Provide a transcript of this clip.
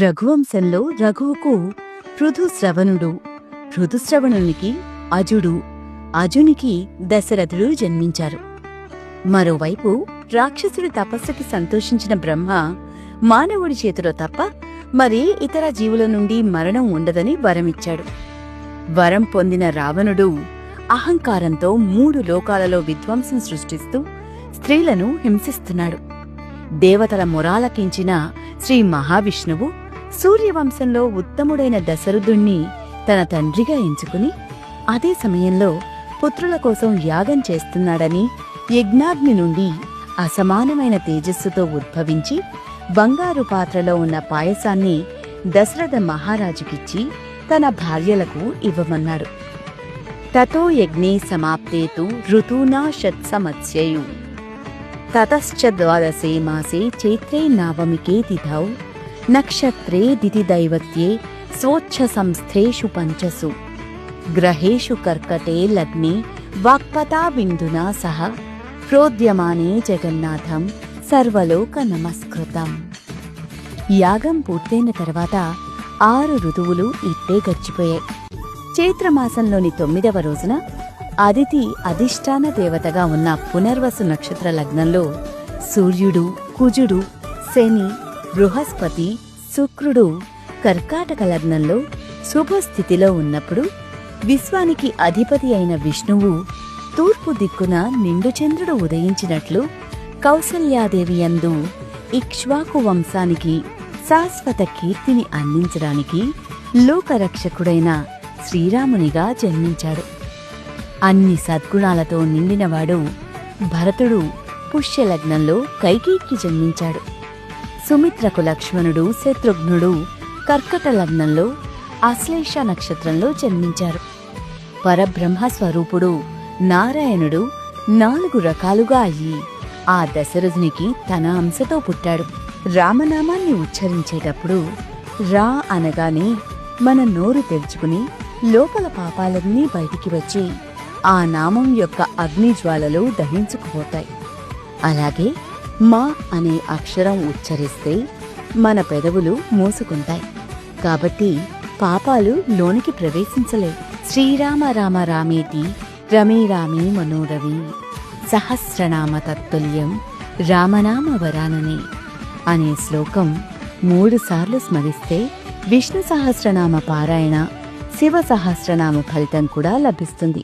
రఘువంశంలో రఘువుకు పృథుశ్రవణుడు, పృథుశ్రవణునికి అజుడు, అజునికి దశరథుడు జన్మించారు. మరోవైపు రాక్షసుడి తపస్సుకి సంతోషించిన బ్రహ్మ మానవుడి చేతిలో తప్ప మరే ఇతర జీవుల నుండి మరణం ఉండదని వరమిచ్చాడు. వరం పొందిన రావణుడు అహంకారంతో 3 లోకాలలో విధ్వంసం సృష్టిస్తూ స్త్రీలను హింసిస్తున్నాడు. దేవతల మొరాలకించిన శ్రీ మహావిష్ణువు సూర్యవంశంలో ఉత్తముడైన దశరథుణ్ణి తన తండ్రిగా ఎంచుకుని అదే సమయంలో పుత్రుల కోసం యాగం చేస్తున్నాడని యజ్ఞాగ్ని నుండి అసమానమైన తేజస్సుతో ఉద్భవించి బంగారు పాత్రలో ఉన్న పాయసాన్ని దశరథ మహారాజుకిచ్చి తన భార్యలకు ఇవ్వమన్నాడు. తతో యజ్ఞే సమాప్తేతు ఋతూనా షత్సమత్స్యయు తతశ్చ ద్వాదశే మాసే చైత్రే నావమికే తిథౌ నక్షత్రే దితిదైవత్యే స్వోచ్ఛ సంస్థేషు పంచసు గ్రహేషు కర్కటే లగ్నే వాక్పతా బిందునా సహ ప్రోద్యమానే జగన్నాథం సర్వలోక నమస్కృతం. యాగం పూర్తయిన తర్వాత 6 ఋతువులు ఇట్టే గడిచిపోయాయి. చైత్రమాసంలోని 9వ రోజున అదితి అధిష్టాన దేవతగా ఉన్న పునర్వసు నక్షత్ర లగ్నంలో సూర్యుడు, కుజుడు, శని, బృహస్పతి, శుక్రుడు కర్కాటక లగ్నంలో శుభస్థితిలో ఉన్నప్పుడు విశ్వానికి అధిపతి అయిన విష్ణువు తూర్పు దిక్కున నిండు చంద్రుడు ఉదయించినట్లు కౌసల్యాదేవి యందు ఇక్ష్వాకు వంశానికి శాశ్వత కీర్తిని అందించడానికి లోకరక్షకుడైన శ్రీరామునిగా జన్మించాడు. అన్ని సద్గుణాలతో నిండినవాడు భరతుడు పుష్యలగ్నంలో కైకేయికి జన్మించాడు. సుమిత్రకు లక్ష్మణుడు, శత్రుఘ్నుడు కర్కట లగ్నంలో ఆశ్లేష నక్షత్రంలో జన్మించారు. పరబ్రహ్మ స్వరూపుడు నారాయణుడు 4 రకాలుగా అయ్యి ఆ దశరథునికి తన అంశతో పుట్టాడు. రామనామాన్ని ఉచ్చరించేటప్పుడు రా అనగానే మన నోరు తెరుచుకుని లోపల పాపాలన్నీ బయటికి వచ్చి ఆ నామం యొక్క అగ్నిజ్వాలలు దహించుకుపోతాయి. అలాగే మా అనే అక్షరం ఉచ్చరిస్తే మన పెదవులు మూసుకుంటాయి. కాబట్టి పాపాలు లోనికి ప్రవేశించలేవు. శ్రీరామ రామ రామేతి రమే రామే మనోరవి సహస్రనామ తత్తుల్యం రామనామ వరాననే అనే శ్లోకం 3 సార్లు స్మరిస్తే విష్ణు సహస్రనామ పారాయణ, శివ సహస్రనామ ఫలితం కూడా లభిస్తుంది.